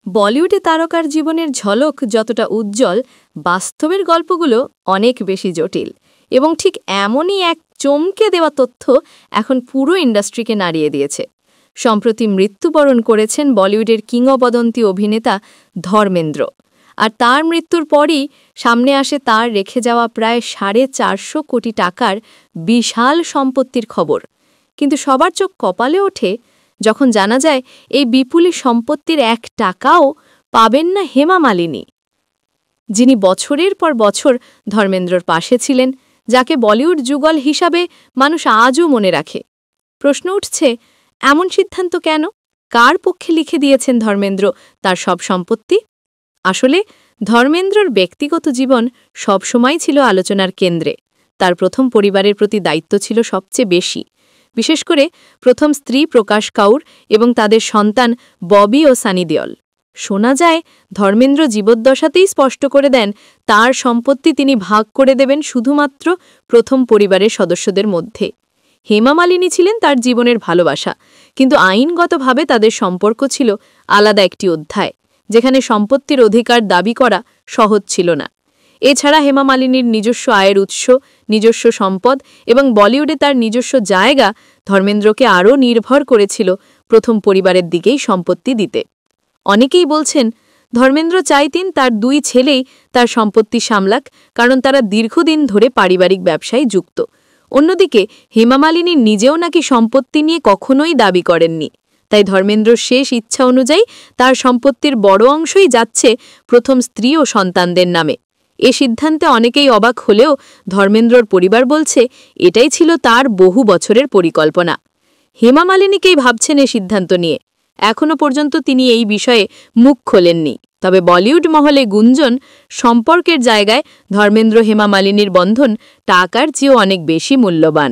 বলিউডে তারকার জীবনের ঝলক যতটা উজ্জ্বল, বাস্তবের গল্পগুলো অনেক বেশি জটিল। এবং ঠিক এমনই এক চমকে দেওয়া তথ্য এখন পুরো ইন্ডাস্ট্রিকে নাড়িয়ে দিয়েছে। সম্প্রতি মৃত্যুবরণ করেছেন বলিউডের কিংবদন্তি অভিনেতা ধর্মেন্দ্র। আর তার মৃত্যুর পরই সামনে আসে তার রেখে যাওয়া প্রায় 450 কোটি টাকার বিশাল সম্পত্তির খবর। কিন্তু সবার চোখ কপালে ওঠে যখন জানা যায় এই বিপুল সম্পত্তির 1 টাকাও পাবেন না হেমা মালিনী, যিনি বছরের পর বছর ধর্মেন্দ্রর পাশে ছিলেন, যাকে বলিউড যুগল হিসাবে মানুষ আজও মনে রাখে। প্রশ্ন উঠছে, এমন সিদ্ধান্ত কেন? কার পক্ষে লিখে দিয়েছেন ধর্মেন্দ্র তার সব সম্পত্তি? আসলে ধর্মেন্দ্রর ব্যক্তিগত জীবন সবসময় ছিল আলোচনার কেন্দ্রে। তার প্রথম পরিবারের প্রতি দায়িত্ব ছিল সবচেয়ে বেশি, বিশেষ করে প্রথম স্ত্রী প্রকাশ কাউর এবং তাদের সন্তান ববি ও সানি দেওল। শোনা যায় ধর্মেন্দ্র জীবদ্দশাতেই স্পষ্ট করে দেন তার সম্পত্তি তিনি ভাগ করে দেবেন শুধুমাত্র প্রথম পরিবারের সদস্যদের মধ্যে। হেমা মালিনী ছিলেন তার জীবনের ভালোবাসা, কিন্তু আইনগতভাবে তাদের সম্পর্ক ছিল আলাদা একটি অধ্যায়, যেখানে সম্পত্তির অধিকার দাবি করা সহজ ছিল না। এছাড়া হেমা মালিনীর নিজস্ব আয়ের উৎস, নিজস্ব সম্পদ এবং বলিউডে তার নিজস্ব জায়গা ধর্মেন্দ্রকে আরও নির্ভর করেছিল প্রথম পরিবারের দিকেই সম্পত্তি দিতে। অনেকেই বলছেন ধর্মেন্দ্র চাইতেন তার 2 ছেলেই তার সম্পত্তি সামলাক, কারণ তারা দীর্ঘদিন ধরে পারিবারিক ব্যবসায় যুক্ত। অন্যদিকে হেমা মালিনী নিজেও নাকি সম্পত্তি নিয়ে কখনোই দাবি করেননি, তাই ধর্মেন্দ্রর শেষ ইচ্ছা অনুযায়ী তার সম্পত্তির বড় অংশই যাচ্ছে প্রথম স্ত্রী ও সন্তানদের নামে। এ সিদ্ধান্তে অনেকেই অবাক হলেও ধর্মেন্দ্রর পরিবার বলছে এটাই ছিল তার বহু বছরের পরিকল্পনা। হেমা মালিনীকেই ভাবছেন এ সিদ্ধান্ত নিয়ে। এখনও পর্যন্ত তিনি এই বিষয়ে মুখ খোলেননি। তবে বলিউড মহলে গুঞ্জন, সম্পর্কের জায়গায় ধর্মেন্দ্র হেমা মালিনীর বন্ধন টাকার চেয়েও অনেক বেশি মূল্যবান।